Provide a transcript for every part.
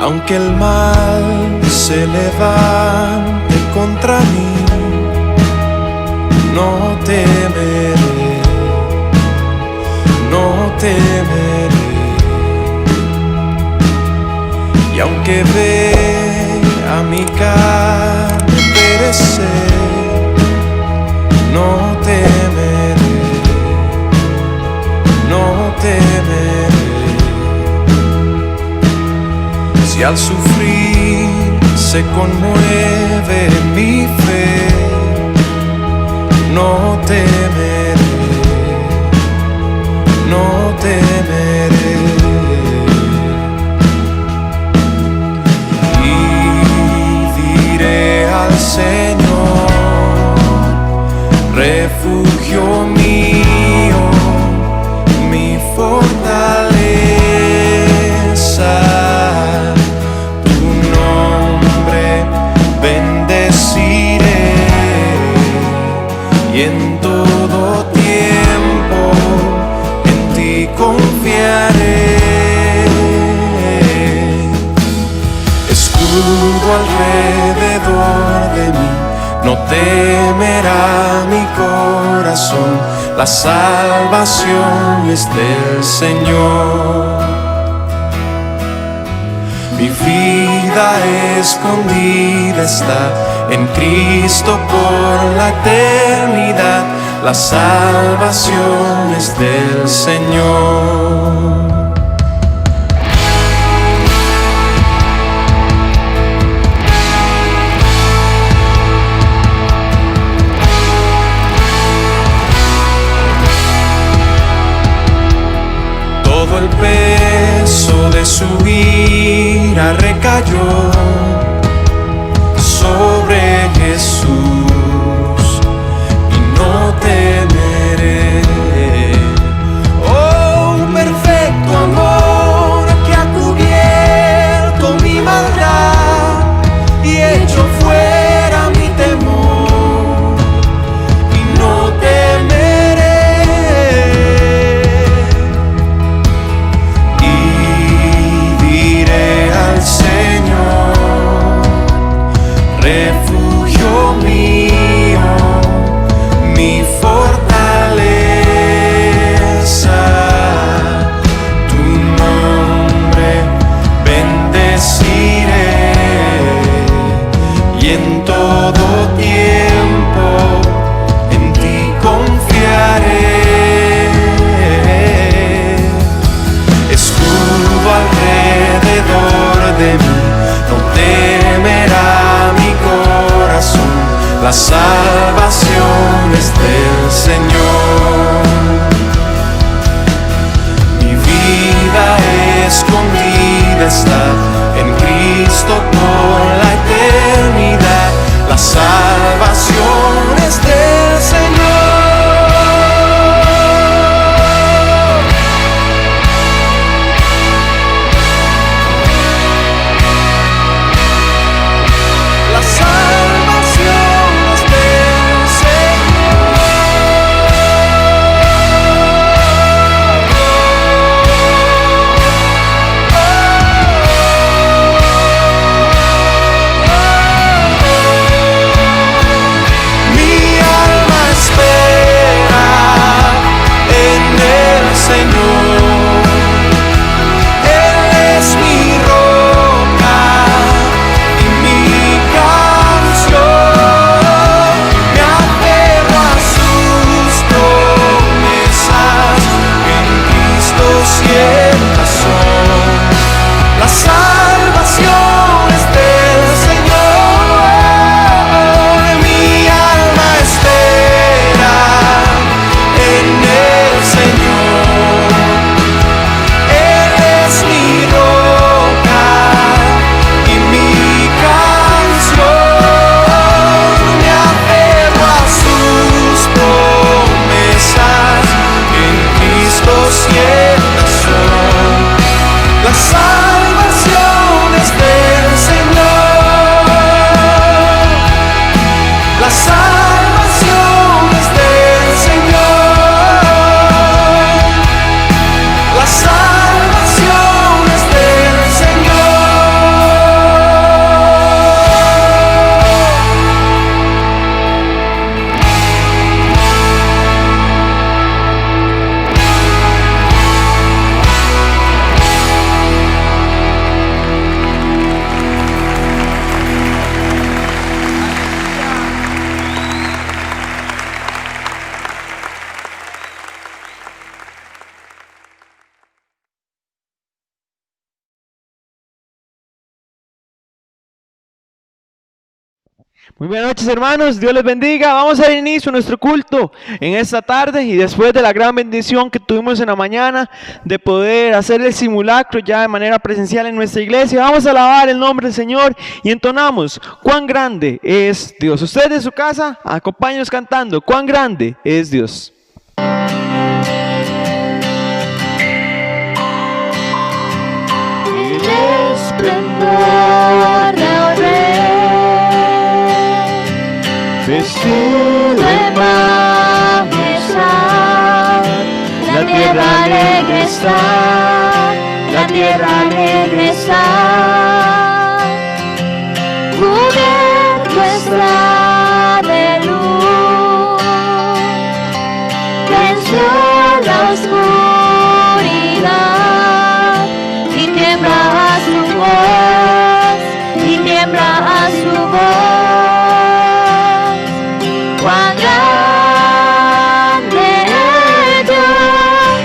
Aunque el mal se levante contra mí, no temeré, no temeré. Y aunque vea mi carne perecer, no temeré, no temeré. Si al sufrir se conmueve mi fe, no temeré, no temeré. Y diré al Señor, refugio mío, mi fortaleza. Y en todo tiempo en ti confiaré. Escudo alrededor de mí, no temerá mi corazón. La salvación es del Señor. Mi vida escondida está en Cristo por la eternidad. La salvación es del Señor. Todo el peso de su ira recayó sobre Jesús y no temeré. Oh, perfecto amor que ha cubierto mi maldad y hecho fuera mi temor y no temeré. Y diré al Señor, Muy buenas noches, hermanos, Dios les bendiga. Vamos a dar inicio a nuestro culto en esta tarde y después de la gran bendición que tuvimos en la mañana de poder hacer el simulacro ya de manera presencial en nuestra iglesia, vamos a alabar el nombre del Señor y entonamos: cuán grande es Dios. Ustedes de su casa, acompáñenos cantando: cuán grande es Dios. El esplendor del Rey, vestido en majestad, la tierra alegre está, la tierra alegre está, cubierto está de luz, venció la oscuridad y tiembla a su voz, y tiembla a su voz. Cuán grande es Dios,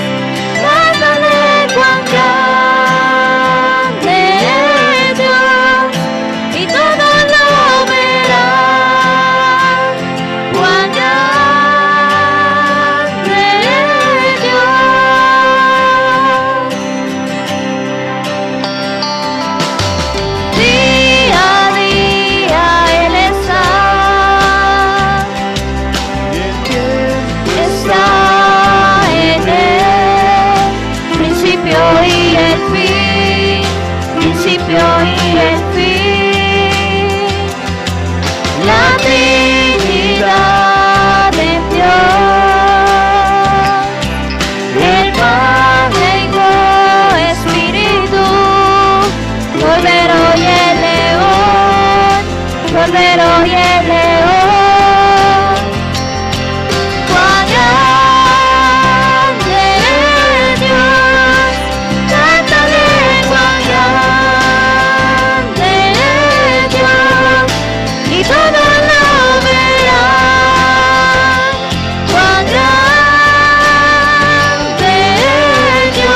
cántale cuán grande es Dios, y todos lo verán. Cuán grande es Dios. Día a día Él está en Él, principio y el fin, principio y el fin. La Trinidad en Dios, el Padre, Hijo, Espíritu, Cordero y el León, Cordero y el León. Cuán grande es Dios, cántale cuán grande es Dios, y todos lo verán. Cuán grande es Dios,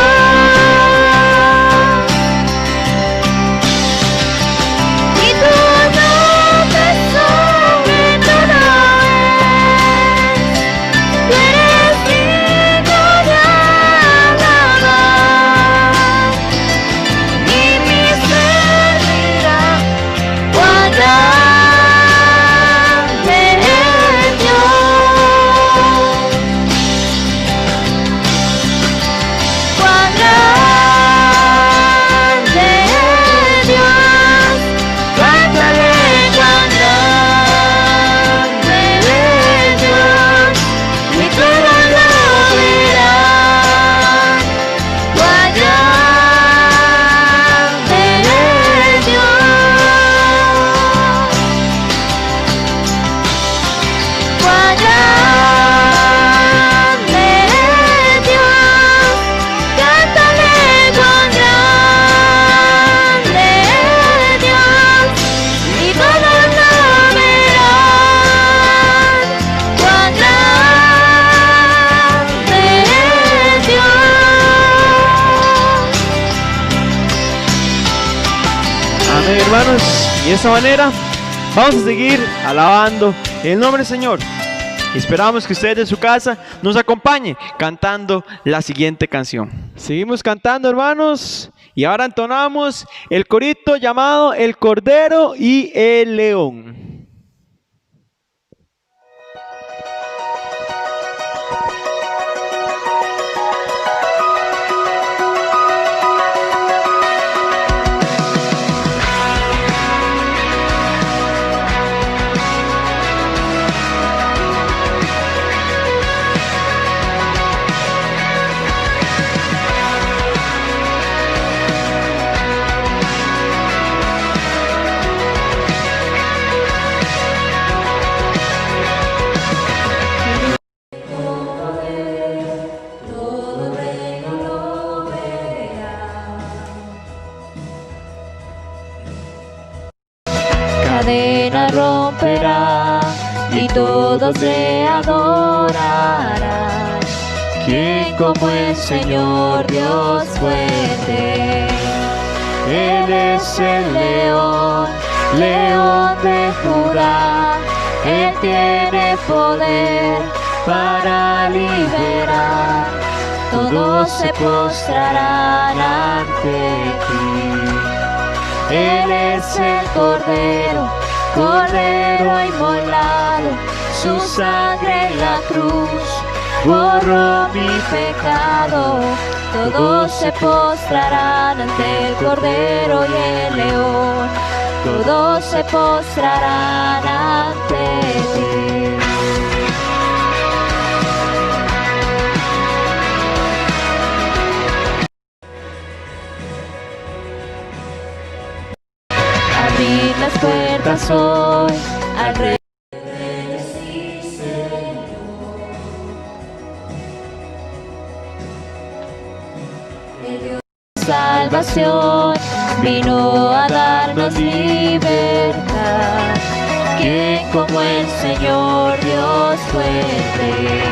y tu nombre sobre todo es. Tú eres digno de alabar, y mi ser dirá cuán grande es Dios, cuán grande es Dios, cántale cuán grande es Dios, y todos lo verán. Cuán grande es Dios, cuán grande es Dios, cántale cuán grande es Dios, y todos lo verán. Cuán grande es Dios. Amén, hermanos. Y de esta manera vamos a seguir alabando el nombre del Señor. Y esperamos que ustedes de su casa nos acompañen cantando la siguiente canción. Seguimos cantando, hermanos, y ahora entonamos el corito llamado El Cordero y el León. Cadena romperá y todos le adorarán. ¿Quién como el Señor Dios fuerte? Él es el león León de Judá, Él tiene poder para liberar. Todos se postrarán ante ti. Él es el Cordero, Cordero inmolado, su sangre en la cruz borró mi pecado. Todos se postrarán ante el Cordero y el León, todos se postrarán ante ti. Abrid las puertas hoy al Rey. Salvación vino a darnos libertad. ¿Quién como el Señor Dios fuerte?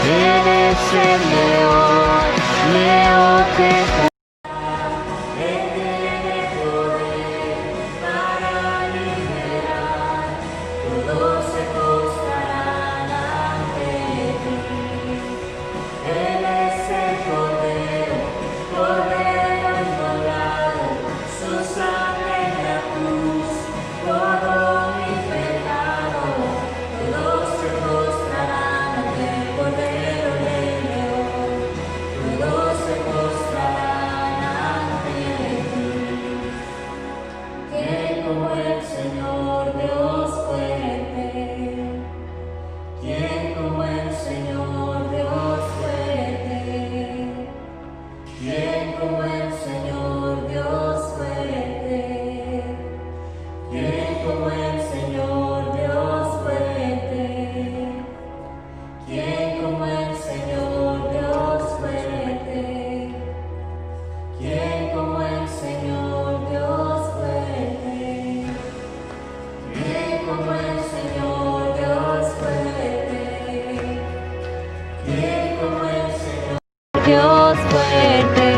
Él es el león, león de Judá. Él tiene poder para liberar. Todos se postrarán ante ti. Él es el Cordero, Cordero inmolado, su sangre en la cruz borró mi pecado. Todos se postrarán ante el Cordero y el León, todos se postrarán ante ti. ¿Quién como el Señor Dios fuerte? ¿Quién como el Señor Dios fuerte? ¿Quién como el Señor Dios fuerte? ¿Quién como el Señor Dios fuerte? ¿Quién como el Señor Dios fuerte? ¿Quién como el Señor Dios fuerte? ¿Quién como el Señor Dios fuerte? ¿Quién como el Señor Dios fuerte?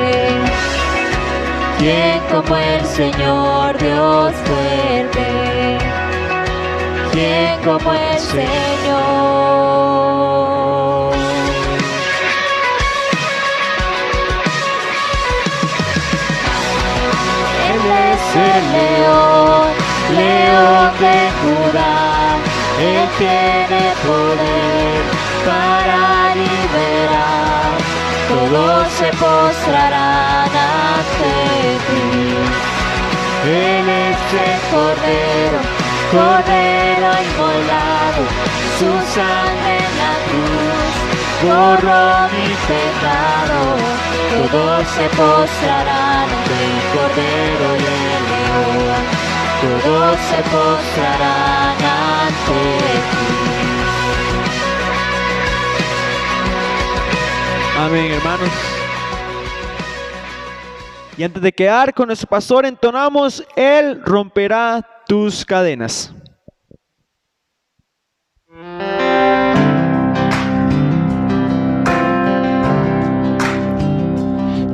¿Quién como el Señor Dios fuerte? ¿Quién como el Señor? Él es el león, león de Judá. Él tiene poder para liberar. Todos se postrarán ante ti. Él es el Cordero, Cordero inmolado, su sangre en la cruz borró mi pecado. Todos se postrarán ante el Cordero y el León, todos se postrarán ante ti. Amén, hermanos. Y antes de quedar con nuestro pastor, entonamos: Él romperá tus cadenas.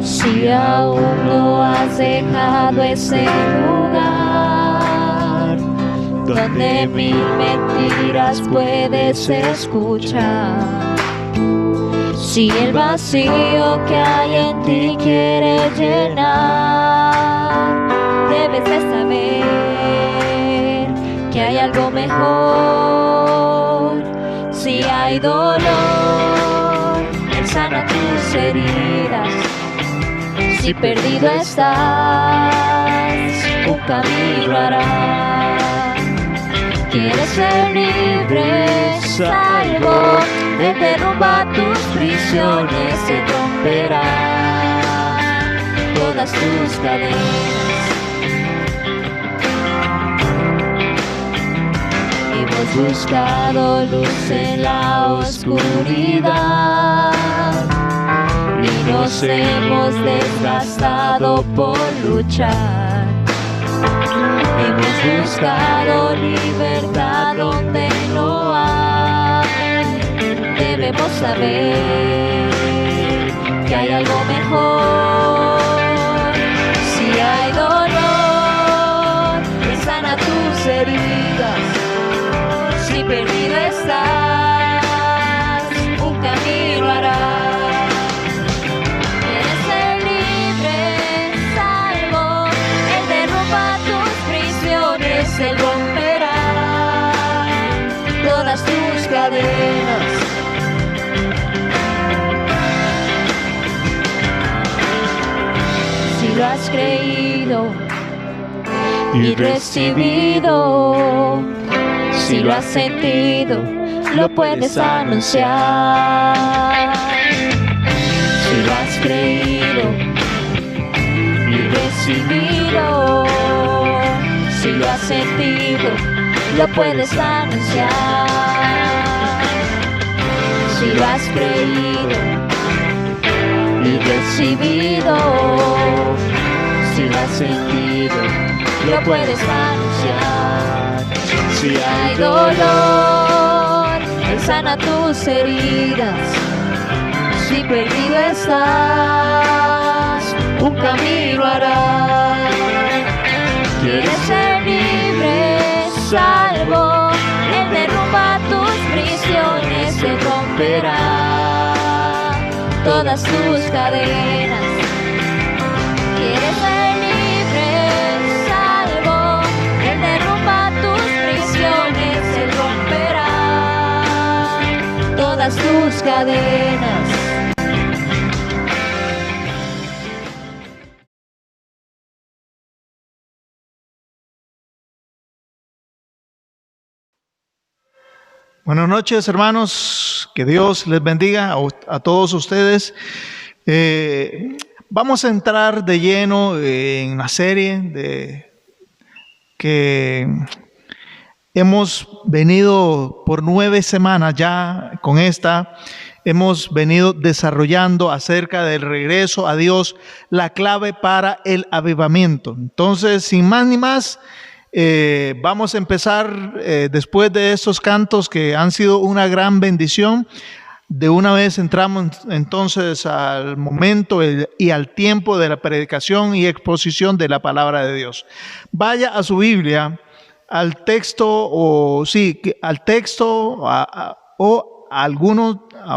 Si aún no has dejado ese lugar donde mil mentiras puedes escuchar, si el vacío que hay en ti quieres llenar, debes de saber que hay algo mejor. Si hay dolor, Él sana tus heridas. Si perdido estás, un camino hará. Quieres ser libre, salvo, Él derrumba tus prisiones, se romperán todas tus cadenas. Hemos buscado luz en la oscuridad y nos hemos desgastado por luchar. Hemos buscado libertad donde no hay. Debemos saber que hay algo mejor. Si hay dolor, Él sana has creído y recibido, si lo has sentido, lo puedes anunciar. Si lo has creído y recibido, si lo has sentido, lo puedes anunciar. Si lo has creído y recibido, si lo has sentido, lo puedes anunciar. Si hay dolor, Él sana tus heridas. Si perdido estás, un camino hará. Quieres ser libre, salvo, Él derrumba tus prisiones, Él romperá todas tus cadenas. Quieres ser libre, salvo, Él derrumba tus prisiones, Él romperá todas tus cadenas. Buenas noches, hermanos. Que Dios les bendiga a todos ustedes. Vamos a entrar de lleno en la serie que hemos venido por 9 semanas ya con esta. Hemos venido desarrollando acerca del regreso a Dios, la clave para el avivamiento. Entonces, sin más ni más, vamos a empezar después de estos cantos que han sido una gran bendición. De una vez entramos entonces al momento y al tiempo de la predicación y exposición de la palabra de Dios. Vaya a su Biblia, al texto o a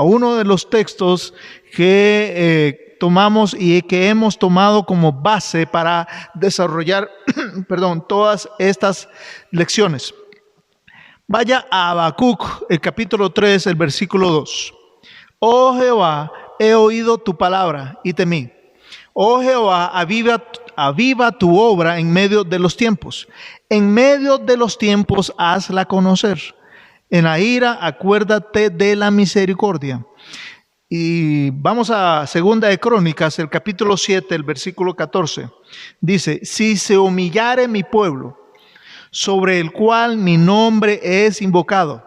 uno de los textos que tomamos y que hemos tomado como base para desarrollar todas estas lecciones. Vaya a Habacuc, el capítulo 3, el versículo 2. Oh Jehová, he oído tu palabra y temí. Oh Jehová, aviva tu obra en medio de los tiempos. En medio de los tiempos hazla conocer. En la ira acuérdate de la misericordia. Y vamos a Segunda de Crónicas, el capítulo 7, el versículo 14. Dice, si se humillare mi pueblo, sobre el cual mi nombre es invocado,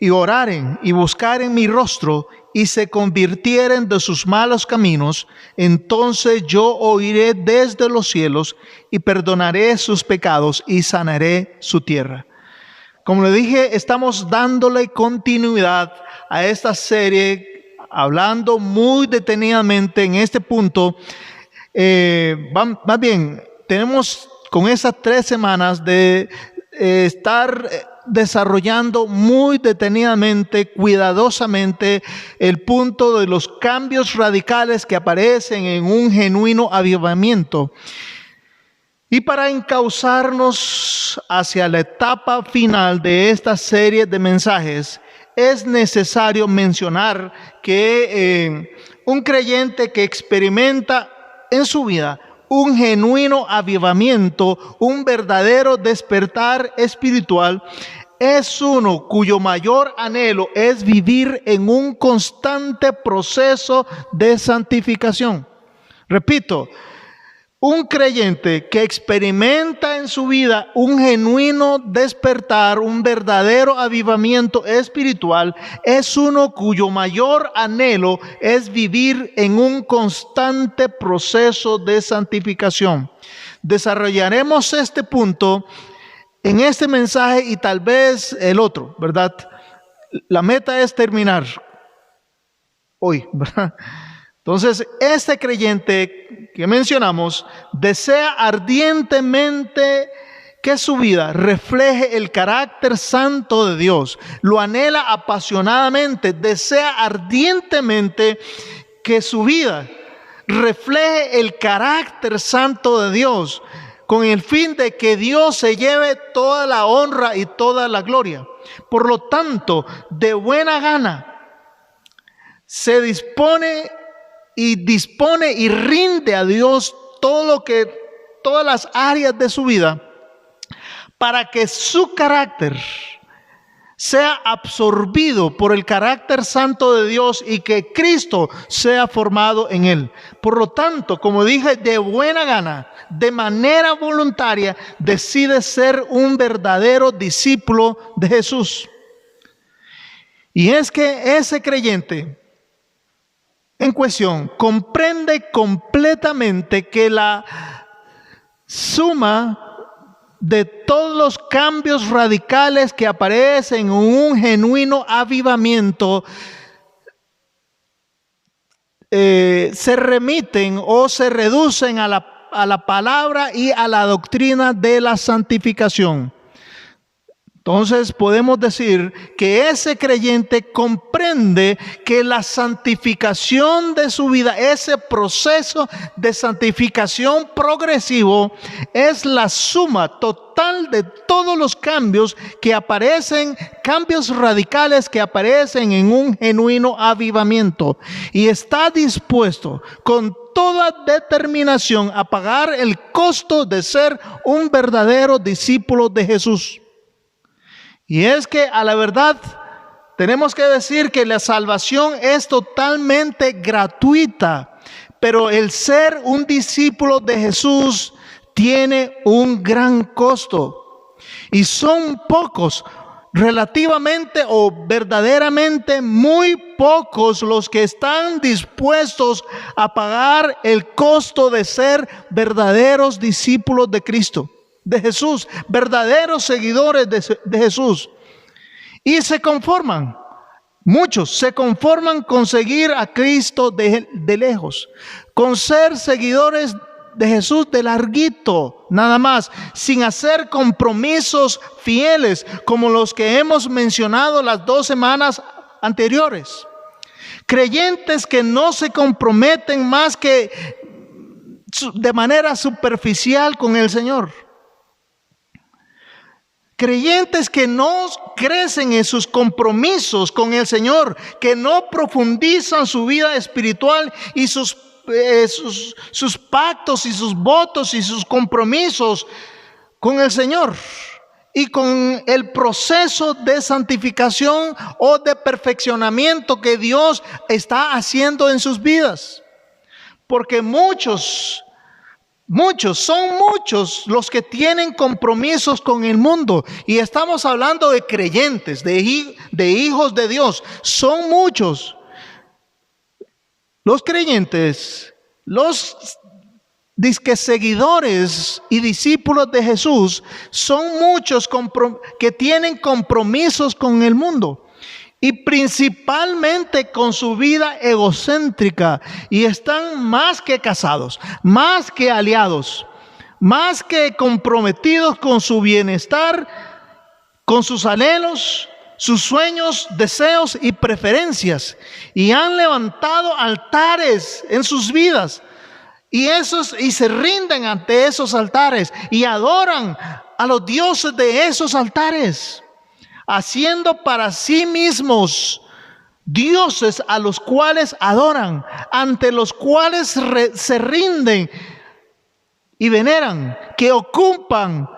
y oraren y buscaren mi rostro, y se convirtieren de sus malos caminos, entonces yo oiré desde los cielos, y perdonaré sus pecados, y sanaré su tierra. Como le dije, estamos dándole continuidad a esta serie, hablando muy detenidamente en este punto. Más bien, tenemos con esas 3 semanas de estar desarrollando muy detenidamente, cuidadosamente, el punto de los cambios radicales que aparecen en un genuino avivamiento. Y para encauzarnos hacia la etapa final de esta serie de mensajes, es necesario mencionar que un creyente que experimenta en su vida un genuino avivamiento, un verdadero despertar espiritual, es uno cuyo mayor anhelo es vivir en un constante proceso de santificación. Repito, un creyente que experimenta en su vida un genuino despertar, un verdadero avivamiento espiritual, es uno cuyo mayor anhelo es vivir en un constante proceso de santificación. Desarrollaremos este punto en este mensaje y tal vez el otro, ¿verdad? La meta es terminar hoy, ¿verdad? Entonces, este creyente que mencionamos desea ardientemente que su vida refleje el carácter santo de Dios. Lo anhela apasionadamente, desea ardientemente que su vida refleje el carácter santo de Dios, con el fin de que Dios se lleve toda la honra y toda la gloria. Por lo tanto, de buena gana, se dispone y rinde a Dios todas las áreas de su vida, para que su carácter sea absorbido por el carácter santo de Dios y que Cristo sea formado en él. Por lo tanto, como dije, de buena gana, de manera voluntaria, decide ser un verdadero discípulo de Jesús. Y es que ese creyente en cuestión comprende completamente que la suma de todos los cambios radicales que aparecen en un genuino avivamiento se remiten o se reducen a la palabra y a la doctrina de la santificación. Entonces podemos decir que ese creyente comprende que la santificación de su vida, ese proceso de santificación progresivo, es la suma total de todos los cambios que aparecen, cambios radicales que aparecen en un genuino avivamiento. Y está dispuesto con toda determinación a pagar el costo de ser un verdadero discípulo de Jesús. Y es que a la verdad tenemos que decir que la salvación es totalmente gratuita, pero el ser un discípulo de Jesús tiene un gran costo. Y son pocos, relativamente o verdaderamente muy pocos los que están dispuestos a pagar el costo de ser verdaderos discípulos de Cristo, de Jesús, verdaderos seguidores de Jesús. Y se conforman, muchos se conforman con seguir a Cristo de lejos, con ser seguidores de Jesús de larguito, nada más, sin hacer compromisos fieles como los que hemos mencionado las 2 semanas anteriores. Creyentes que no se comprometen más que de manera superficial con el Señor. Creyentes que no crecen en sus compromisos con el Señor, que no profundizan su vida espiritual y sus pactos y sus votos y sus compromisos con el Señor y con el proceso de santificación o de perfeccionamiento que Dios está haciendo en sus vidas. Porque son muchos los que tienen compromisos con el mundo. Y estamos hablando de creyentes, de hijos de Dios. Son muchos los creyentes, los disque seguidores y discípulos de Jesús. Son muchos que tienen compromisos con el mundo. Y principalmente con su vida egocéntrica. Y están más que casados, más que aliados, más que comprometidos con su bienestar, con sus anhelos, sus sueños, deseos y preferencias. Y han levantado altares en sus vidas. Y se rinden ante esos altares. Y adoran a los dioses de esos altares, haciendo para sí mismos dioses a los cuales adoran, ante los cuales se rinden y veneran, que ocupan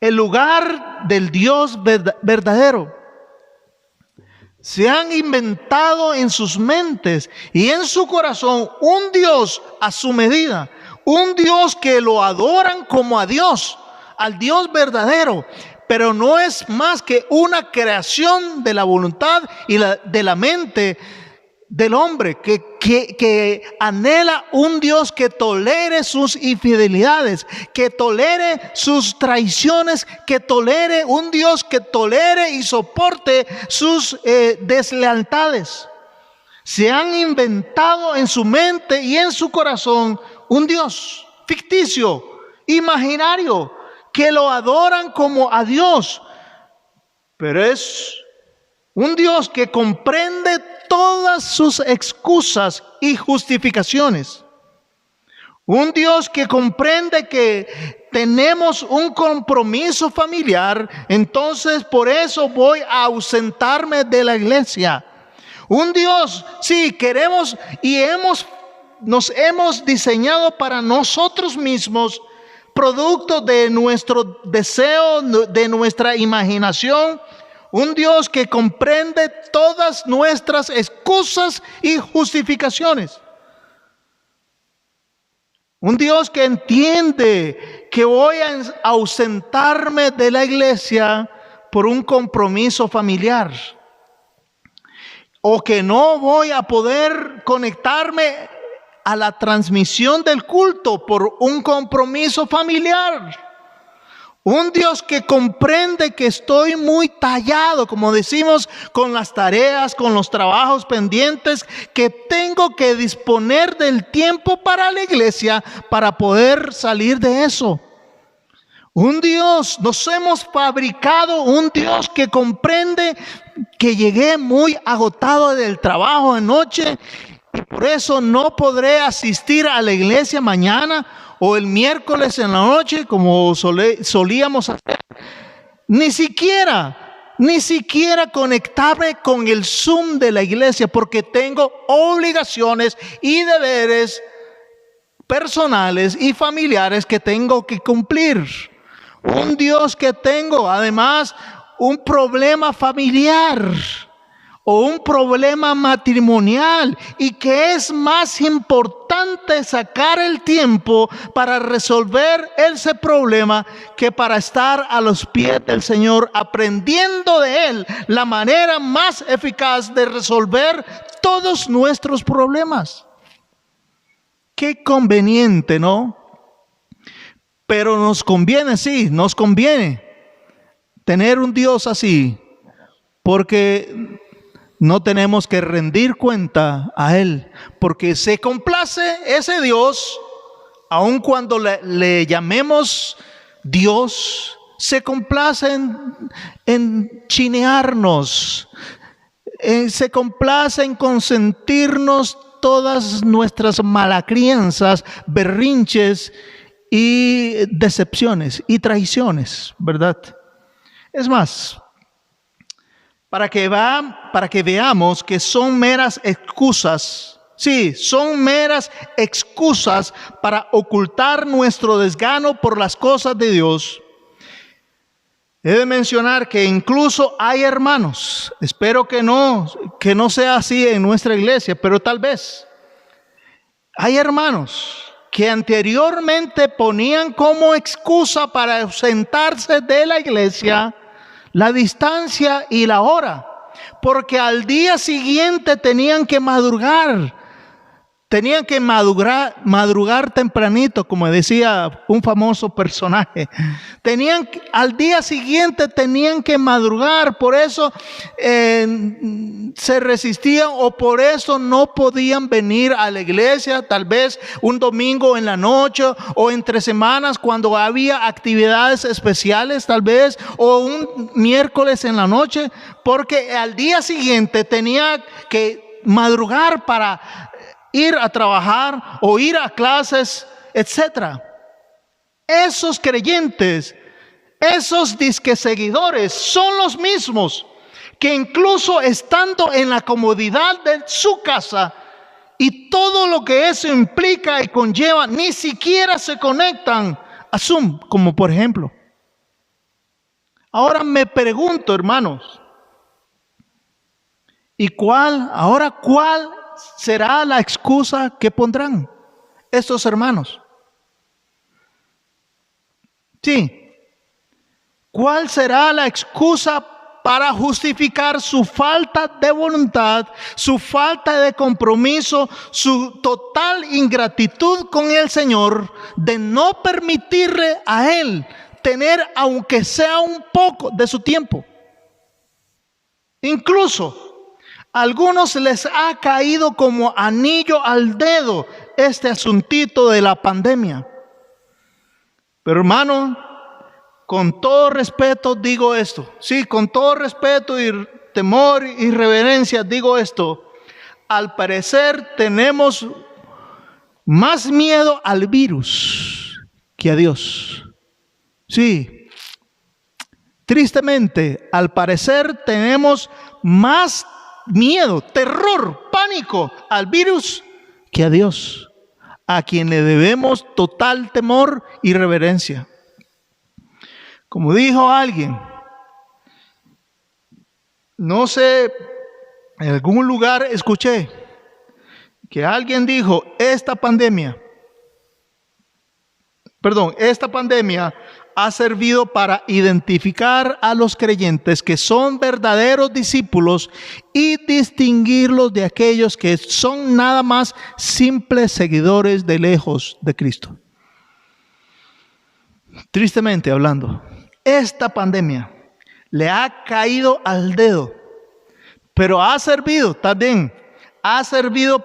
el lugar del Dios verdadero. Se han inventado en sus mentes y en su corazón un Dios a su medida, un Dios que lo adoran como a Dios, al Dios verdadero. Pero no es más que una creación de la voluntad y de la mente del hombre que anhela un Dios que tolere sus infidelidades, que tolere sus traiciones, que tolere un Dios que tolere y soporte sus deslealtades. Se han inventado en su mente y en su corazón un Dios ficticio, imaginario, que lo adoran como a Dios, pero es un Dios que comprende todas sus excusas y justificaciones. Un Dios que comprende que tenemos un compromiso familiar, entonces por eso voy a ausentarme de la iglesia. Un Dios, sí, queremos y hemos nos hemos diseñado para nosotros mismos, producto de nuestro deseo, de nuestra imaginación. Un Dios que comprende todas nuestras excusas y justificaciones. Un Dios que entiende que voy a ausentarme de la iglesia por un compromiso familiar. O que no voy a poder conectarme a la transmisión del culto por un compromiso familiar. Un Dios que comprende que estoy muy tallado, como decimos, con las tareas, con los trabajos pendientes, que tengo que disponer del tiempo para la iglesia para poder salir de eso. Un Dios, nos hemos fabricado un Dios que comprende que llegué muy agotado del trabajo anoche y por eso no podré asistir a la iglesia mañana o el miércoles en la noche como solíamos hacer. Ni siquiera conectarme con el Zoom de la iglesia porque tengo obligaciones y deberes personales y familiares que tengo que cumplir. Un Dios que tengo además un problema familiar o un problema matrimonial y que es más importante sacar el tiempo para resolver ese problema que para estar a los pies del Señor aprendiendo de Él la manera más eficaz de resolver todos nuestros problemas. Qué conveniente, ¿no? Pero nos conviene, sí, nos conviene tener un Dios así, porque no tenemos que rendir cuenta a Él, porque se complace ese Dios, aun cuando le llamemos Dios, se complace en chinearnos, se complace en consentirnos todas nuestras malacrianzas, berrinches y decepciones y traiciones, ¿verdad? Es más, para que veamos que son meras excusas. Sí, son meras excusas para ocultar nuestro desgano por las cosas de Dios. He de mencionar que incluso hay hermanos, espero que no sea así en nuestra iglesia, pero tal vez. Hay hermanos que anteriormente ponían como excusa para ausentarse de la iglesia la distancia y la hora, porque al día siguiente tenían que madrugar tempranito, como decía un famoso personaje. Al día siguiente tenían que madrugar, por eso se resistían o por eso no podían venir a la iglesia, tal vez un domingo en la noche o entre semanas cuando había actividades especiales, tal vez, o un miércoles en la noche, porque al día siguiente tenía que madrugar para ir a trabajar o ir a clases, etc. Esos creyentes, esos disque seguidores son los mismos que incluso estando en la comodidad de su casa y todo lo que eso implica y conlleva, ni siquiera se conectan a Zoom, como por ejemplo. Ahora me pregunto, hermanos, ¿cuál será la excusa que pondrán estos hermanos? Sí. ¿Cuál será la excusa para justificar su falta de voluntad, su falta de compromiso, su total ingratitud con el Señor, de no permitirle a Él tener aunque sea un poco de su tiempo? Incluso a algunos les ha caído como anillo al dedo este asuntito de la pandemia. Pero hermano, con todo respeto digo esto. Sí, con todo respeto y temor y reverencia digo esto. Al parecer tenemos más miedo al virus que a Dios. Sí, tristemente, al parecer tenemos más miedo, terror, pánico al virus que a Dios. a quien le debemos total temor y reverencia. Como dijo alguien, no sé, en algún lugar escuché que alguien dijo, esta pandemia ha servido para identificar a los creyentes que son verdaderos discípulos y distinguirlos de aquellos que son nada más simples seguidores de lejos de Cristo. Tristemente hablando, esta pandemia le ha caído al dedo, pero ha servido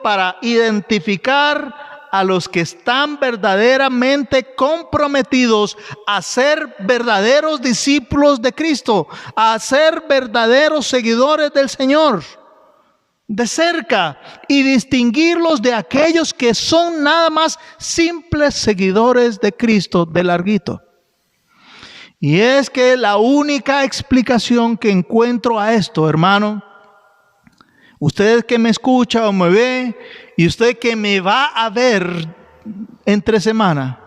para identificar a los que están verdaderamente comprometidos a ser verdaderos discípulos de Cristo, a ser verdaderos seguidores del Señor, de cerca, y distinguirlos de aquellos que son nada más simples seguidores de Cristo, de larguito. Y es que la única explicación que encuentro a esto, hermano, usted que me escucha o me ve, y usted que me va a ver entre semana,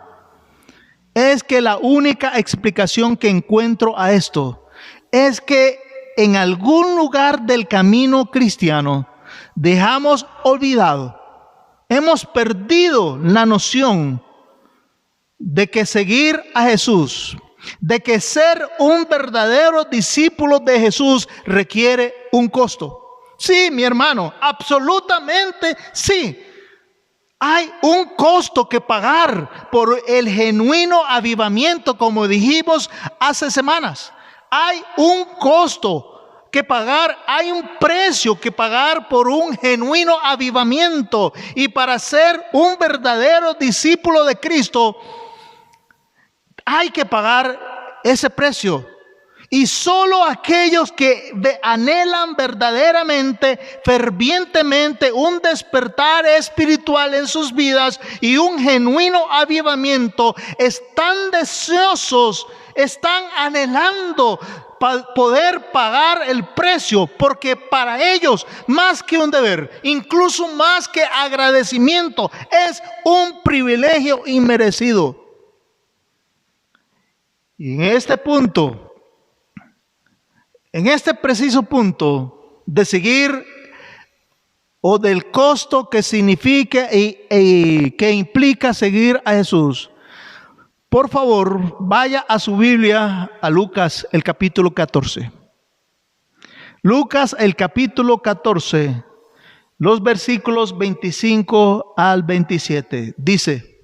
es que la única explicación que encuentro a esto es que en algún lugar del camino cristiano dejamos olvidado, hemos perdido la noción de que seguir a Jesús, de que ser un verdadero discípulo de Jesús requiere un costo. Sí, mi hermano, absolutamente sí. Hay un costo que pagar por el genuino avivamiento, como dijimos hace semanas. Hay un costo que pagar, hay un precio que pagar por un genuino avivamiento. Y para ser un verdadero discípulo de Cristo, hay que pagar ese precio. Y solo aquellos que anhelan verdaderamente, fervientemente un despertar espiritual en sus vidas y un genuino avivamiento, están deseosos, están anhelando poder pagar el precio, porque para ellos, más que un deber, incluso más que agradecimiento, es un privilegio inmerecido. Y en este punto, en este preciso punto de seguir o del costo que significa y que implica seguir a Jesús, por favor, vaya a su Biblia a Lucas el capítulo 14. Lucas el capítulo 14, los versículos 25 al 27. Dice: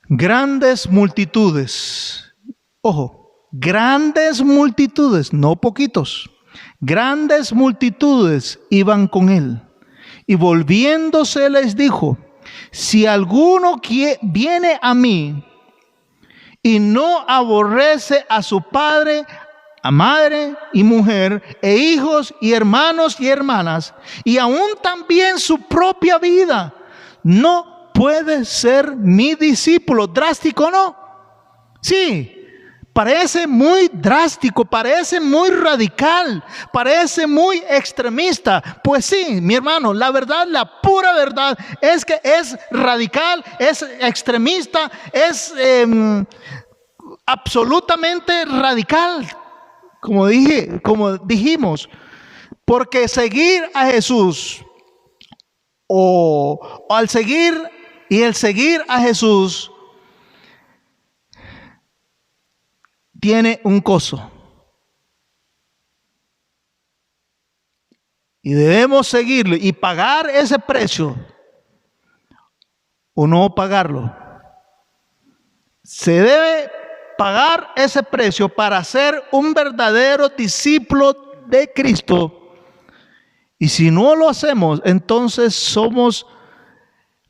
grandes multitudes, ojo, grandes multitudes, no poquitos, grandes multitudes iban con él. Y volviéndose les dijo: si alguno viene a mí y no aborrece a su padre, a madre y mujer, e hijos y hermanos y hermanas, y aún también su propia vida, no puede ser mi discípulo. Drástico, ¿no? Sí. Parece muy drástico, parece muy radical, parece muy extremista. Pues sí, mi hermano, la verdad, la pura verdad es que es radical, es extremista, es absolutamente radical, como dijimos, porque seguir a Jesús o al seguir a Jesús tiene un costo. Y debemos seguirlo y pagar ese precio o no pagarlo. Se debe pagar ese precio para ser un verdadero discípulo de Cristo. Y si no lo hacemos, entonces somos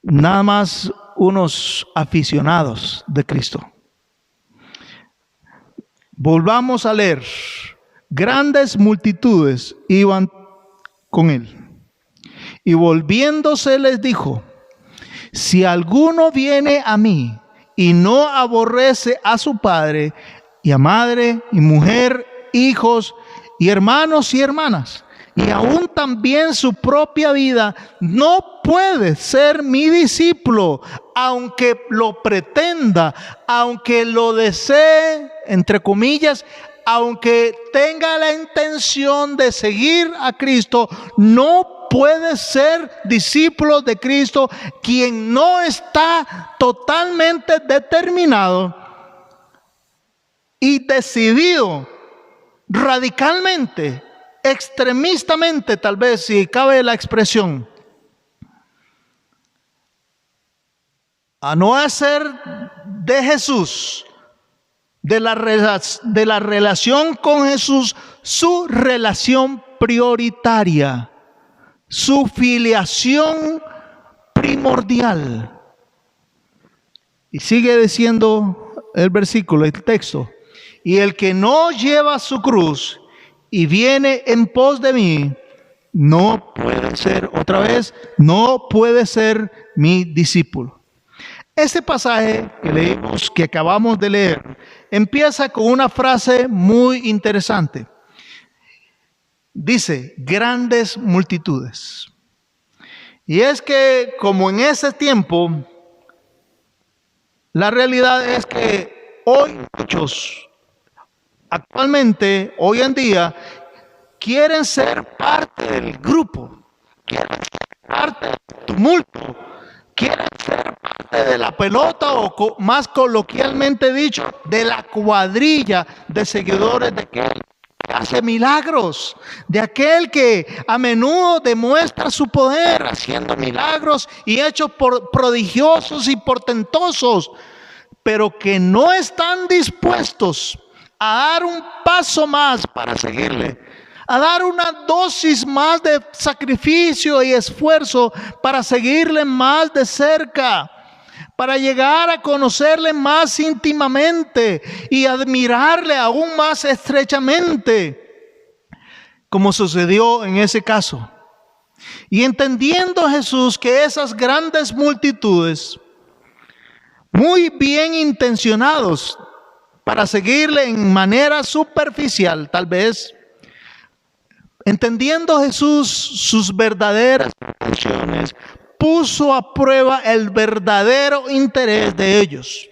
nada más unos aficionados de Cristo. Volvamos a leer. Grandes multitudes iban con él. Y volviéndose les dijo: si alguno viene a mí y no aborrece a su padre y a madre y mujer, hijos y hermanos y hermanas, y aún también su propia vida, no puede ser mi discípulo, aunque lo pretenda, aunque lo desee, entre comillas, aunque tenga la intención de seguir a Cristo, no puede ser discípulo de Cristo quien no está totalmente determinado y decidido radicalmente, extremistamente, tal vez, si cabe la expresión, a no hacer de Jesús, de la relación con Jesús, su relación prioritaria, su filiación primordial. Y sigue diciendo el versículo, el texto: y el que no lleva su cruz y viene en pos de mí, no puede ser, otra vez, no puede ser mi discípulo. Este pasaje que leímos, que acabamos de leer, empieza con una frase muy interesante. Dice, grandes multitudes. Y es que, como en ese tiempo, la realidad es que hoy muchos, actualmente, hoy en día, quieren ser parte del grupo, quieren ser parte del tumulto, quieren ser parte de la pelota, o más coloquialmente dicho, de la cuadrilla de seguidores de aquel que hace milagros, de aquel que a menudo demuestra su poder haciendo milagros y hechos prodigiosos y portentosos, pero que no están dispuestos a dar un paso más para seguirle, a dar una dosis más de sacrificio y esfuerzo para seguirle más de cerca, para llegar a conocerle más íntimamente y admirarle aún más estrechamente, como sucedió en ese caso. Y entendiendo Jesús que esas grandes multitudes, muy bien intencionados para seguirle en manera superficial, tal vez, entendiendo Jesús sus verdaderas intenciones, puso a prueba el verdadero interés de ellos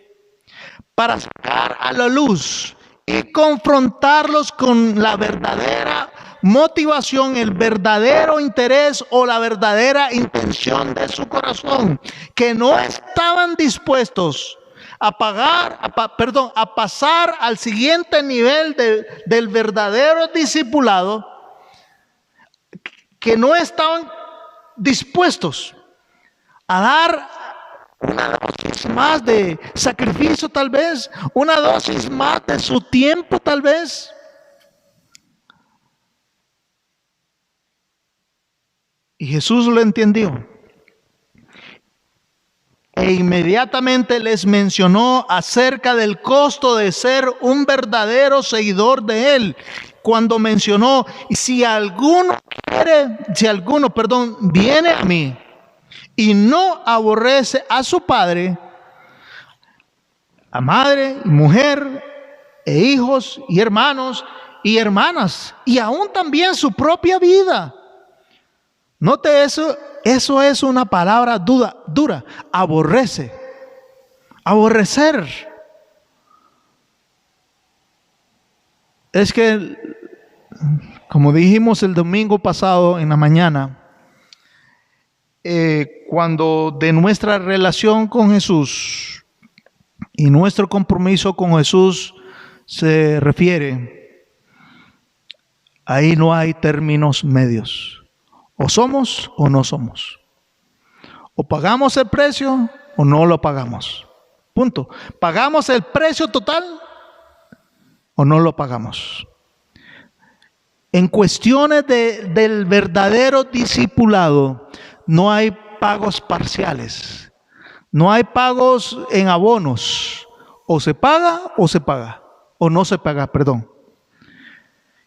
para sacar a la luz y confrontarlos con la verdadera motivación, el verdadero interés o la verdadera intención de su corazón, que no estaban dispuestos a pasar al siguiente nivel del verdadero discipulado, que no estaban dispuestos a dar una dosis más de sacrificio, tal vez, una dosis más de su tiempo, tal vez. Y Jesús lo entendió. E inmediatamente les mencionó acerca del costo de ser un verdadero seguidor de Él. Cuando mencionó, si alguno viene a mí y no aborrece a su padre, a madre, mujer, e hijos, y hermanos, y hermanas, y aún también su propia vida. Note eso es una palabra dura, aborrece, aborrecer. Es que, como dijimos el domingo pasado en la mañana, cuando de nuestra relación con Jesús y nuestro compromiso con Jesús se refiere, ahí no hay términos medios. O somos o no somos. O pagamos el precio o no lo pagamos. Punto. ¿Pagamos el precio total o no lo pagamos? En cuestiones del verdadero discipulado, no hay pagos parciales. No hay pagos en abonos. O se paga o se paga. O no se paga, perdón.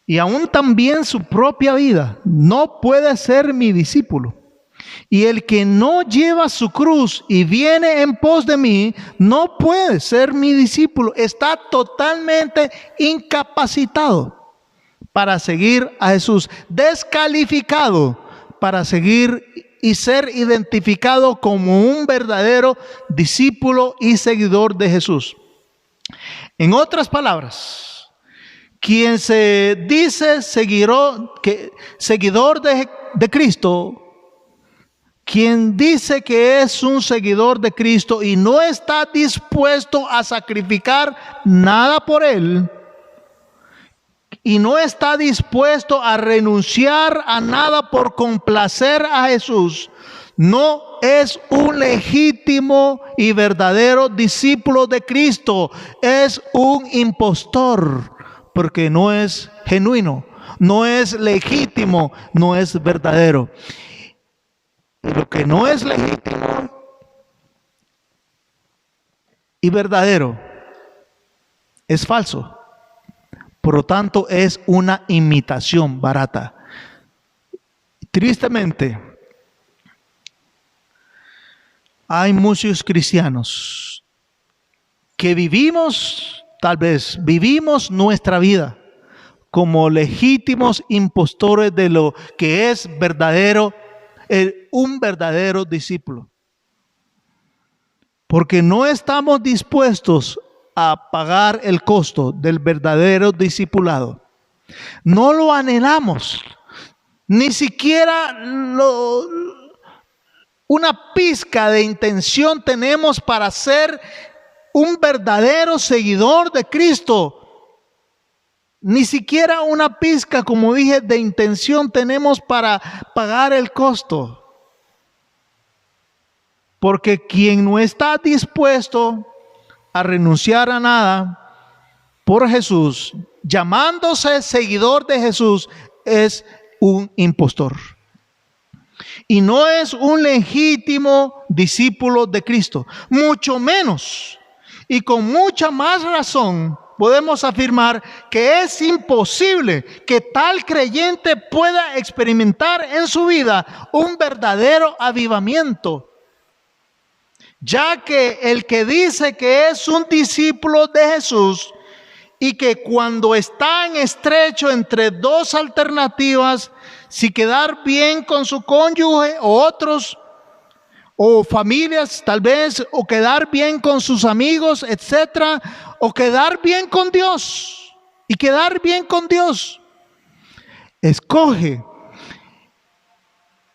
Y aún también su propia vida. No puede ser mi discípulo. Y el que no lleva su cruz y viene en pos de mí, no puede ser mi discípulo. Está totalmente incapacitado para seguir a Jesús, descalificado para seguir y ser identificado como un verdadero discípulo y seguidor de Jesús. En otras palabras, quien se dice seguidor de Cristo, quien dice que es un seguidor de Cristo y no está dispuesto a sacrificar nada por Él, y no está dispuesto a renunciar a nada por complacer a Jesús, no es un legítimo y verdadero discípulo de Cristo, es un impostor, porque no es genuino, no es legítimo, no es verdadero. Y lo que no es legítimo y verdadero es falso. Por lo tanto, es una imitación barata. Tristemente, hay muchos cristianos que vivimos nuestra vida como legítimos impostores de lo que es verdadero, un verdadero discípulo. Porque no estamos dispuestos a pagar el costo del verdadero discipulado. No lo anhelamos, ni siquiera una pizca de intención tenemos para ser un verdadero seguidor de Cristo. Ni siquiera una pizca, como dije, de intención tenemos para pagar el costo. Porque quien no está dispuesto a renunciar a nada por Jesús, llamándose seguidor de Jesús, es un impostor. Y no es un legítimo discípulo de Cristo. Mucho menos, y con mucha más razón, podemos afirmar que es imposible que tal creyente pueda experimentar en su vida un verdadero avivamiento. Ya que el que dice que es un discípulo de Jesús y que cuando está en estrecho entre dos alternativas, si quedar bien con su cónyuge o otros, o familias tal vez, o quedar bien con sus amigos, etcétera, o quedar bien con Dios, y quedar bien con Dios, escoge,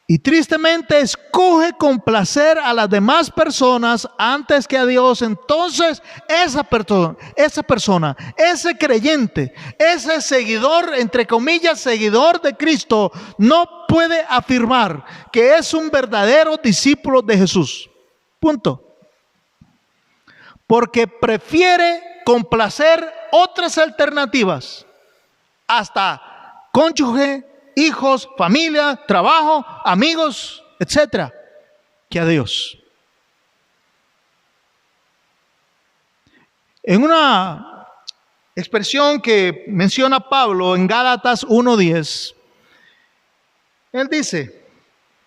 y tristemente escoge complacer a las demás personas antes que a Dios. Entonces esa persona, ese creyente, ese seguidor, entre comillas, seguidor de Cristo, no puede afirmar que es un verdadero discípulo de Jesús. Punto. Porque prefiere complacer otras alternativas, hasta cónyuge, hijos, familia, trabajo, amigos, etcétera, que a Dios. En una expresión que menciona Pablo en Gálatas 1:10, él dice: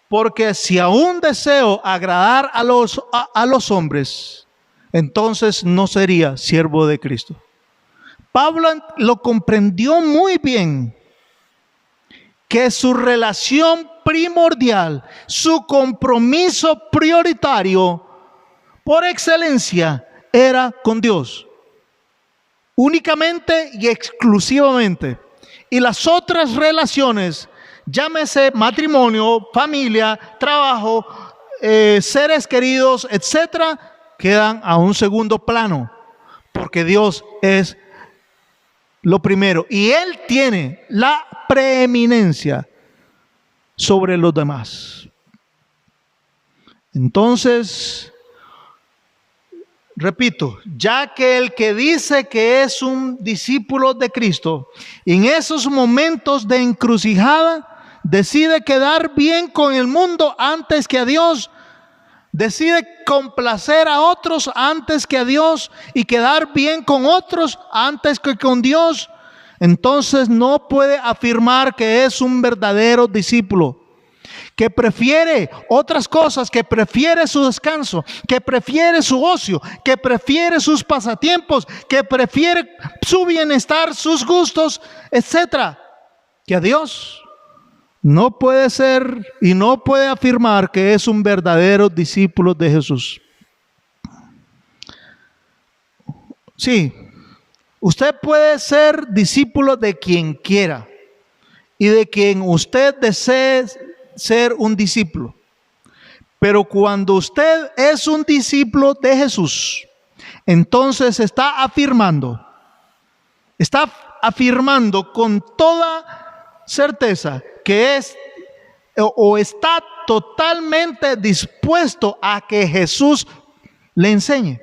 porque si aún deseo agradar a los hombres, entonces no sería siervo de Cristo. Pablo lo comprendió muy bien, que su relación primordial, su compromiso prioritario por excelencia era con Dios, únicamente y exclusivamente. Y las otras relaciones, llámese matrimonio, familia, trabajo, seres queridos, etcétera, quedan a un segundo plano, porque Dios es lo primero y Él tiene la preeminencia sobre los demás. Entonces, repito, ya que el que dice que es un discípulo de Cristo, en esos momentos de encrucijada, decide quedar bien con el mundo antes que a Dios, decide complacer a otros antes que a Dios y quedar bien con otros antes que con Dios, entonces no puede afirmar que es un verdadero discípulo, que prefiere otras cosas, que prefiere su descanso, que prefiere su ocio, que prefiere sus pasatiempos, que prefiere su bienestar, sus gustos, etcétera, que a Dios, no puede ser y no puede afirmar que es un verdadero discípulo de Jesús. Sí, usted puede ser discípulo de quien quiera y de quien usted desee ser un discípulo. Pero cuando usted es un discípulo de Jesús, entonces está afirmando con toda certeza que es o está totalmente dispuesto a que Jesús le enseñe.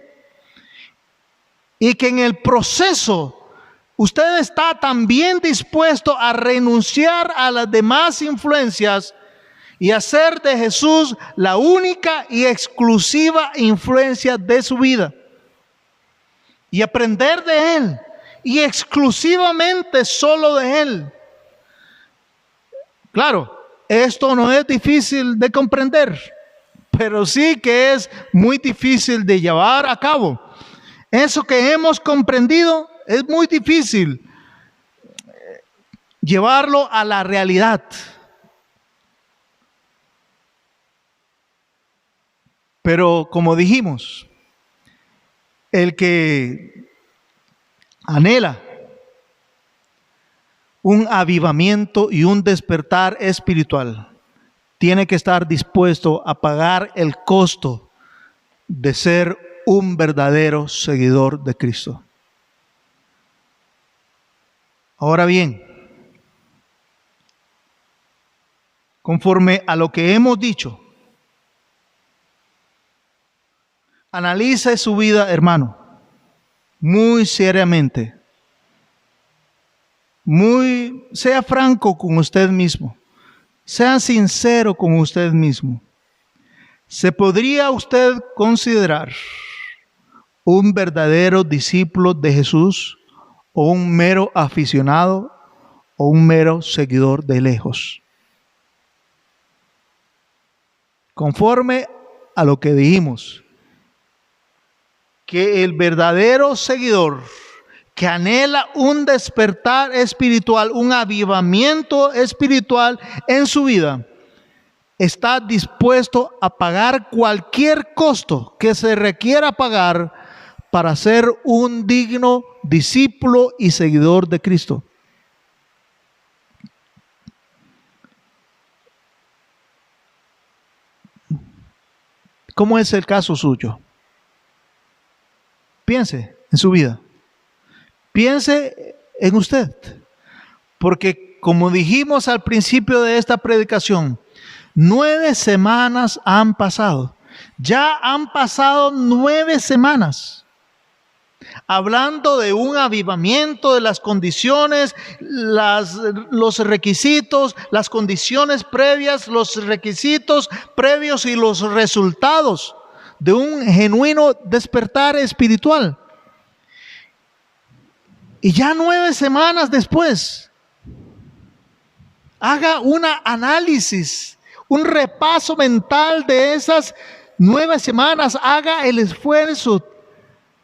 Y que en el proceso usted está también dispuesto a renunciar a las demás influencias y hacer de Jesús la única y exclusiva influencia de su vida. Y aprender de Él. Y exclusivamente solo de Él. Claro, esto no es difícil de comprender, pero sí que es muy difícil de llevar a cabo. Eso que hemos comprendido es muy difícil llevarlo a la realidad. Pero como dijimos, el que anhela un avivamiento y un despertar espiritual tiene que estar dispuesto a pagar el costo de ser un verdadero seguidor de Cristo. Ahora bien, conforme a lo que hemos dicho, analice su vida, hermano, muy seriamente. Sea franco con usted mismo. Sea sincero con usted mismo. ¿Se podría usted considerar un verdadero discípulo de Jesús o un mero aficionado o un mero seguidor de lejos? Conforme a lo que dijimos, que el verdadero seguidor que anhela un despertar espiritual, un avivamiento espiritual en su vida, está dispuesto a pagar cualquier costo que se requiera pagar para ser un digno discípulo y seguidor de Cristo. ¿Cómo es el caso suyo? Piense en su vida. Piense en usted. Porque como dijimos al principio de esta predicación, 9 semanas han pasado. Ya han pasado 9 semanas. Hablando de un avivamiento, de las condiciones, los requisitos, las condiciones previas, los requisitos previos y los resultados de un genuino despertar espiritual. Y ya 9 semanas después, haga un análisis, un repaso mental de esas 9 semanas. Haga el esfuerzo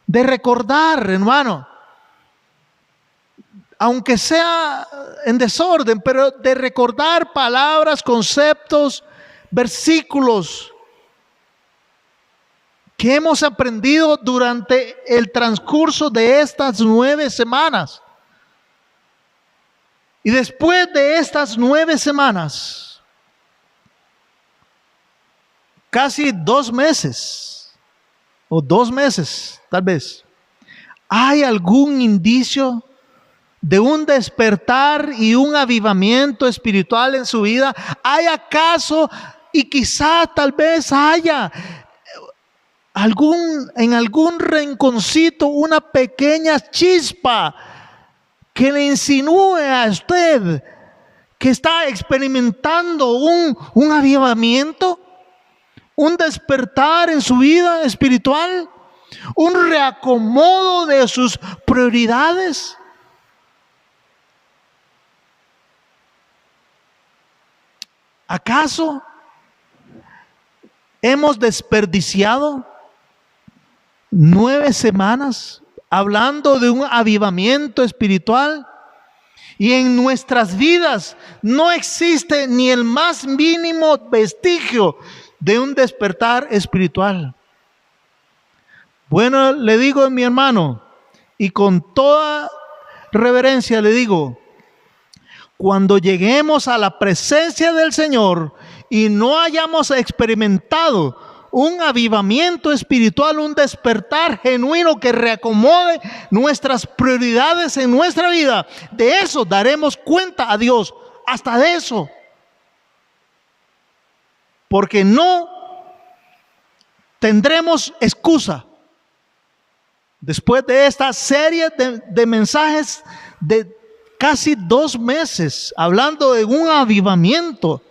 de recordar, hermano, aunque sea en desorden, pero de recordar palabras, conceptos, versículos que hemos aprendido durante el transcurso de estas 9 semanas. Y después de estas 9 semanas, casi 2 meses, o 2 meses tal vez, ¿hay algún indicio de un despertar y un avivamiento espiritual en su vida? ¿Hay acaso, y quizá tal vez haya en algún rinconcito una pequeña chispa que le insinúe a usted que está experimentando un avivamiento, un despertar en su vida espiritual, un reacomodo de sus prioridades? ¿Acaso hemos desperdiciado 9 semanas hablando de un avivamiento espiritual Y en nuestras vidas no existe ni el más mínimo vestigio de un despertar espiritual. Bueno, le digo a mi hermano, y con toda reverencia le digo, cuando lleguemos a la presencia del Señor y no hayamos experimentado un avivamiento espiritual, un despertar genuino que reacomode nuestras prioridades en nuestra vida, de eso daremos cuenta a Dios, hasta de eso. Porque no tendremos excusa. Después de esta serie de mensajes de casi 2 meses, hablando de un avivamiento,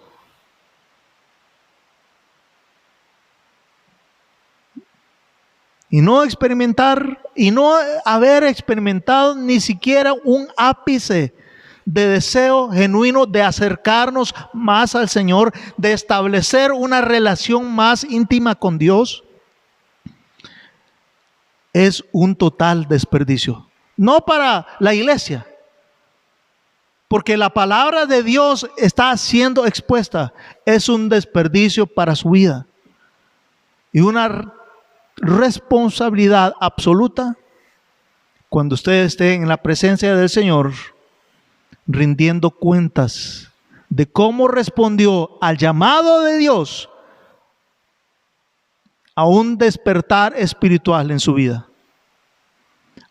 y no experimentar, y no haber experimentado ni siquiera un ápice de deseo genuino de acercarnos más al Señor, de establecer una relación más íntima con Dios, es un total desperdicio. No para la iglesia, porque la palabra de Dios está siendo expuesta, es un desperdicio para su vida y una responsabilidad absoluta cuando usted esté en la presencia del Señor, rindiendo cuentas de cómo respondió al llamado de Dios a un despertar espiritual en su vida.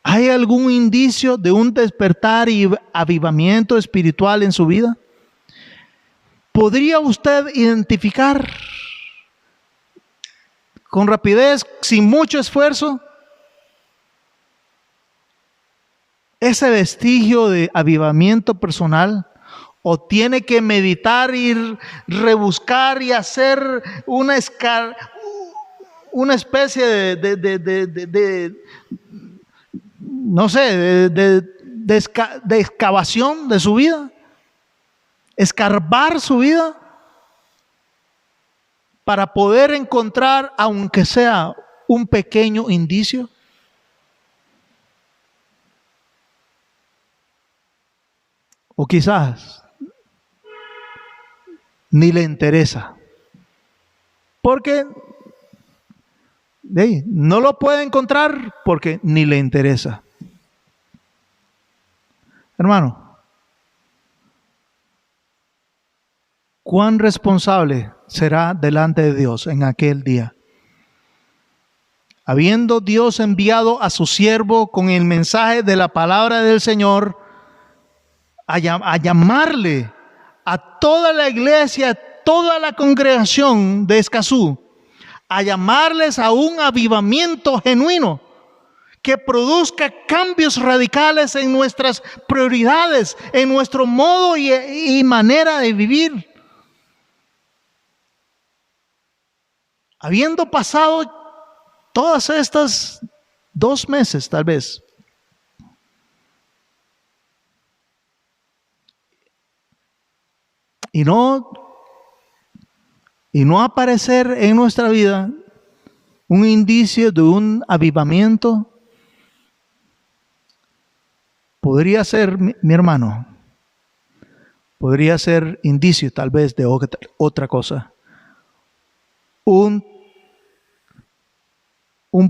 ¿Hay algún indicio de un despertar y avivamiento espiritual en su vida? ¿Podría usted identificar con rapidez, sin mucho esfuerzo, ese vestigio de avivamiento personal? ¿O tiene que meditar y rebuscar y hacer una especie de excavación de su vida? Escarbar su vida para poder encontrar, aunque sea un pequeño indicio. O quizás ni le interesa, porque no lo puede encontrar porque ni le interesa. Hermano, ¿cuán responsable será delante de Dios en aquel día? Habiendo Dios enviado a su siervo con el mensaje de la palabra del Señor, a llamarle a toda la iglesia, toda la congregación de Escazú, a llamarles a un avivamiento genuino que produzca cambios radicales en nuestras prioridades, en nuestro modo y manera de vivir. Habiendo pasado todas estas 2 meses tal vez, y no aparecer en nuestra vida un indicio de un avivamiento, podría ser, mi hermano, podría ser indicio tal vez de otra cosa. Un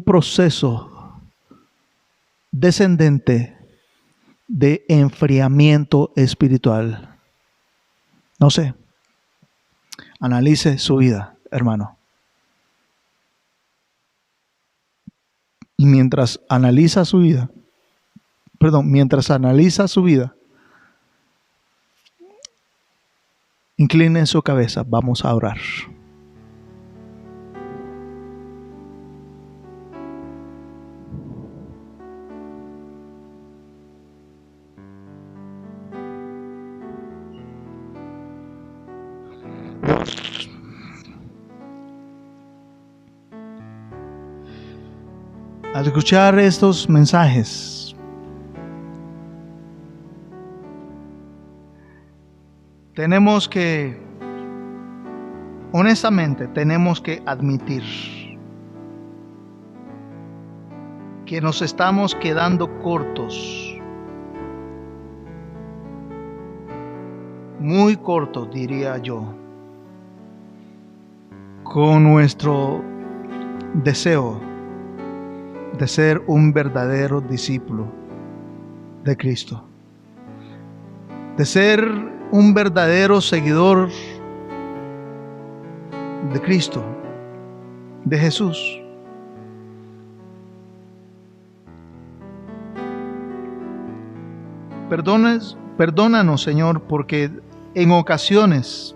proceso descendente de enfriamiento espiritual. No sé. Analice su vida, hermano. Y mientras analiza su vida, incline su cabeza, vamos a orar. Al escuchar estos mensajes, honestamente tenemos que admitir que nos estamos quedando cortos muy corto, diría yo, con nuestro deseo de ser un verdadero discípulo de Cristo, de ser un verdadero seguidor de Cristo, de Jesús. Perdónanos, Señor, porque en ocasiones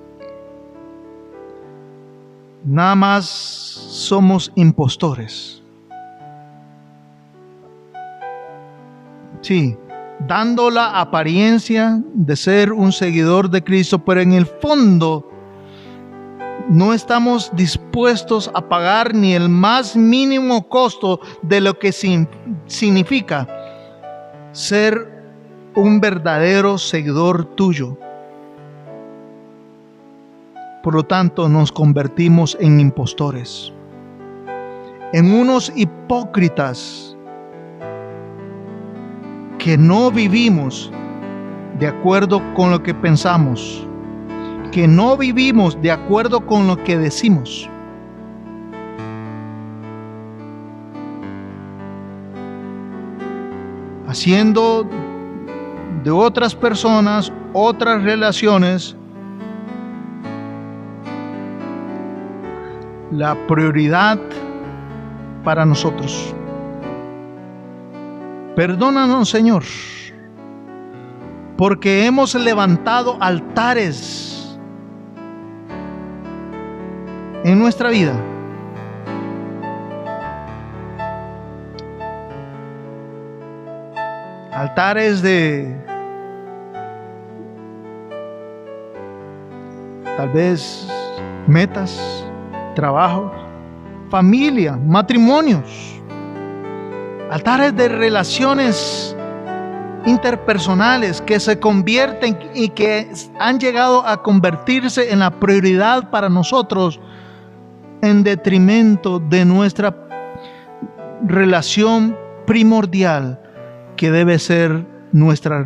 nada más somos impostores. Sí, dando la apariencia de ser un seguidor de Cristo, pero en el fondo no estamos dispuestos a pagar ni el más mínimo costo de lo que significa ser un verdadero seguidor tuyo. Por lo tanto, nos convertimos en impostores, en unos hipócritas que no vivimos de acuerdo con lo que pensamos, que no vivimos de acuerdo con lo que decimos. Haciendo de otras personas, otras relaciones, la prioridad para nosotros. Perdónanos, Señor, porque hemos levantado altares en nuestra vida. Altares de tal vez metas, trabajo, familia, matrimonios, altares de relaciones interpersonales que se convierten y que han llegado a convertirse en la prioridad para nosotros en detrimento de nuestra relación primordial, que debe ser nuestra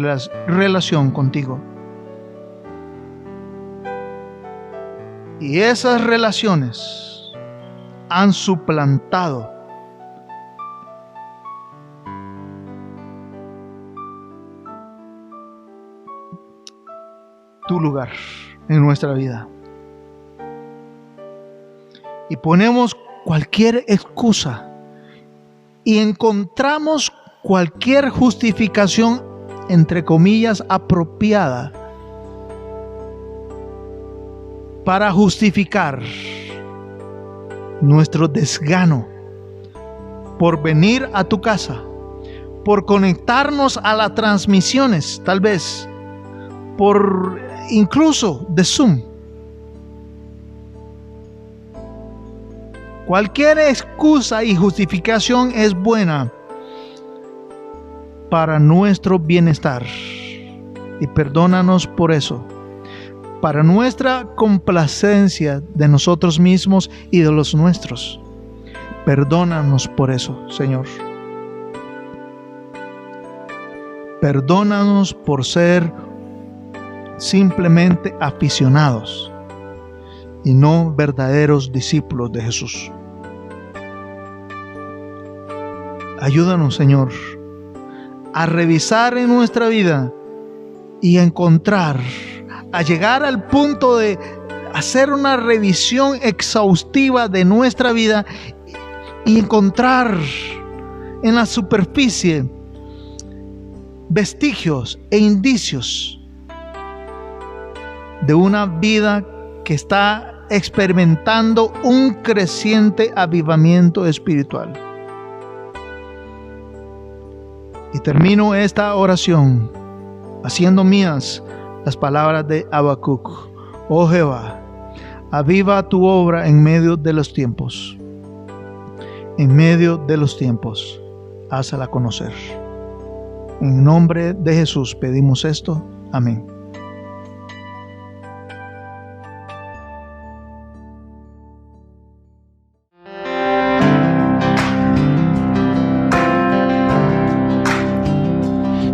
relación contigo. Y esas relaciones han suplantado tu lugar en nuestra vida. Y ponemos cualquier excusa y encontramos cualquier justificación, entre comillas, apropiada para justificar nuestro desgano por venir a tu casa, por conectarnos a las transmisiones, tal vez, por incluso de Zoom. Cualquier excusa y justificación es buena para nuestro bienestar, y perdónanos por eso, para nuestra complacencia de nosotros mismos y de los nuestros. Perdónanos por eso, Señor. Perdónanos por ser simplemente aficionados y no verdaderos discípulos de Jesús. Ayúdanos, Señor, a revisar en nuestra vida y a encontrar, a llegar al punto de hacer una revisión exhaustiva de nuestra vida y encontrar en la superficie vestigios e indicios de una vida que está experimentando un creciente avivamiento espiritual. Y termino esta oración haciendo mías las palabras de Habacuc. Oh Jehová, aviva tu obra en medio de los tiempos. En medio de los tiempos, hazla conocer. En nombre de Jesús pedimos esto. Amén.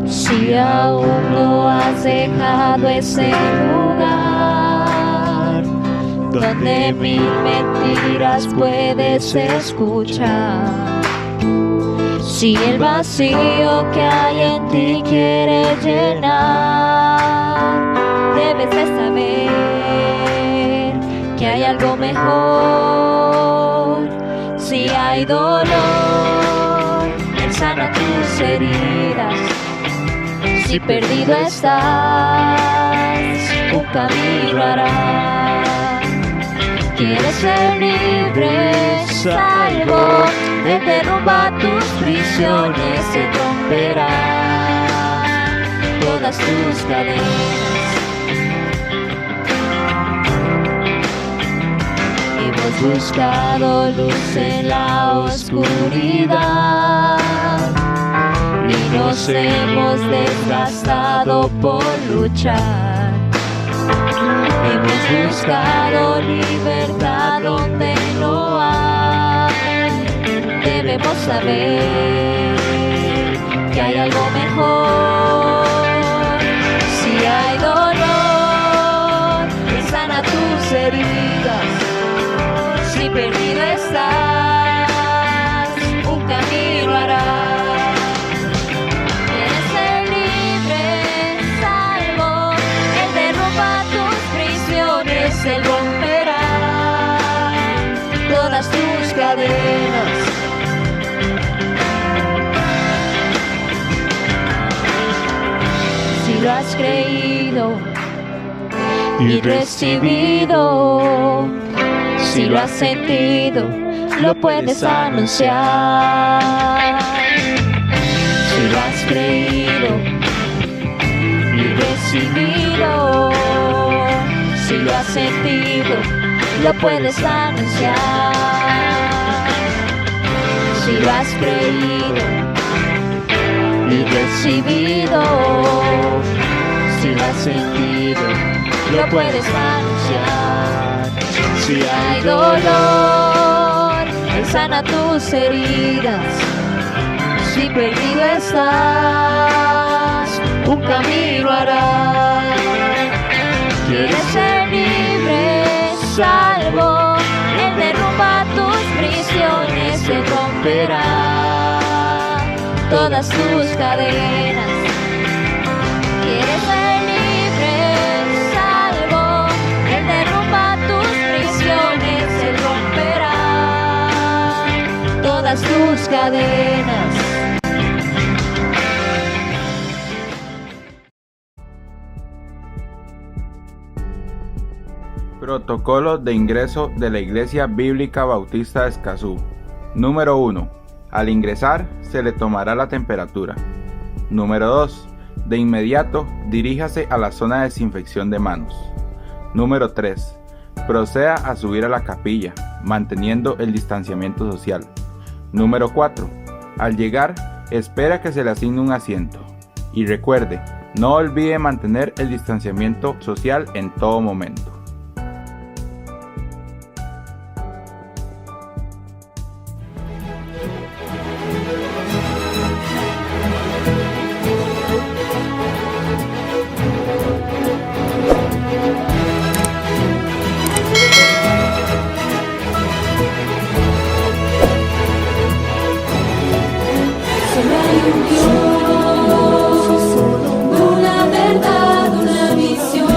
Si aún lo haces, dejado ese lugar donde mil mentiras puedes escuchar. Si el vacío que hay en ti quiere llenar, debes de saber que hay algo mejor. Si hay dolor, Él sana tus heridas. Si perdido estás, un camino hará. Quieres ser libre, salvo, Él derrumba tus prisiones, Él romperá todas tus cadenas. Hemos buscado luz en la oscuridad y nos hemos desgastado por luchar. Hemos buscado libertad donde no hay. Debemos saber que hay algo mejor. Si hay dolor, Él sana tus heridas. Si perdido estás, un camino hará. Quieres ser libre, salvo, Él derrumba tus prisiones, Él romperá todas tus cadenas. Si lo has creído y recibido, si lo has sentido, lo puedes anunciar. Si lo has creído y recibido, si lo has sentido, lo puedes anunciar. Si lo has creído y recibido, si lo has sentido, lo puedes anunciar. Si hay dolor, Él sana tus heridas. Si perdido estás, un camino hará. Quieres ser libre, salvo, Él derrumba tus prisiones, Él romperá todas tus cadenas. Quieres ser libre, salvo, Él derrumba tus prisiones, Él romperá todas tus cadenas. Protocolo de ingreso de la Iglesia Bíblica Bautista de Escazú. Número 1. Al ingresar se le tomará la temperatura. Número 2. De inmediato diríjase a la zona de desinfección de manos. Número 3. Proceda a subir a la capilla, manteniendo el distanciamiento social. Número 4. Al llegar, espera que se le asigne un asiento. Y recuerde, no olvide mantener el distanciamiento social en todo momento. Una verdad, una visión.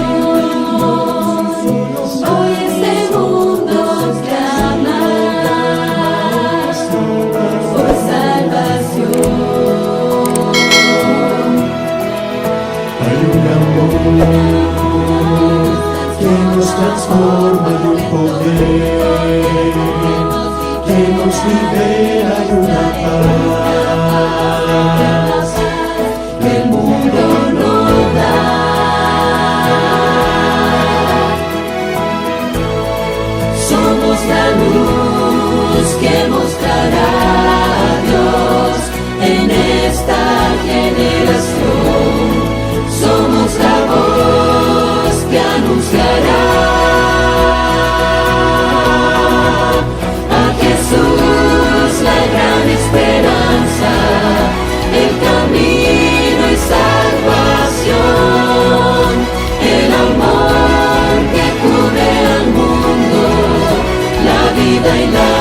vida y la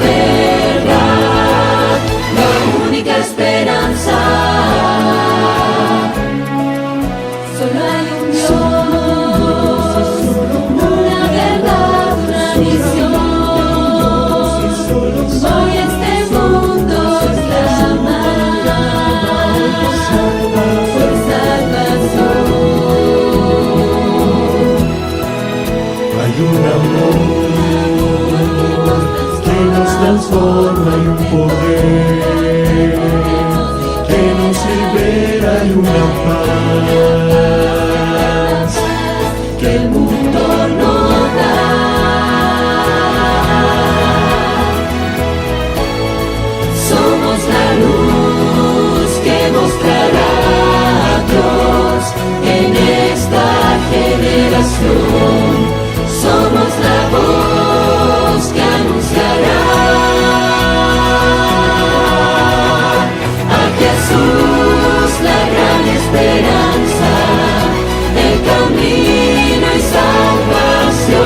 verdad, la única esperanza. Solo hay un Dios, una verdad, una misión. Hoy este mundo clama por salvación. Hay un amor que nos transforma, hay un poder que nos libera, hay una paz Que el mundo no da. Somos la luz que mostrará a Dios en esta generación. Somos la voz que anunciará a Jesús, la gran esperanza, el camino y salvación,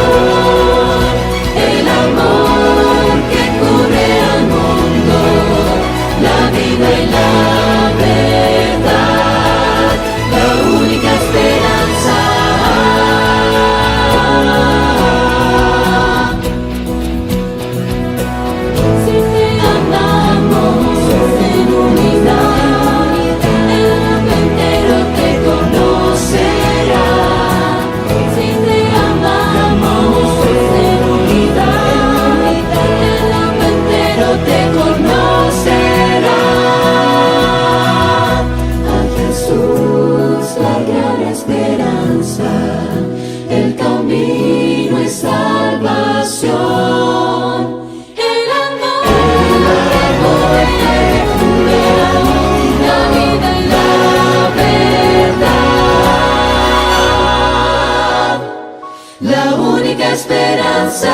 el amor que cubre al mundo, la vida y la verdad, la única esperanza. Si te amamos en unidad, el mundo entero te conocerá. Si te amamos en unidad, el mundo entero te conocerá. A Jesús, la gran esperanza, el camino y salvación, el amor que cubre al mundo, la vida y la verdad, la única esperanza.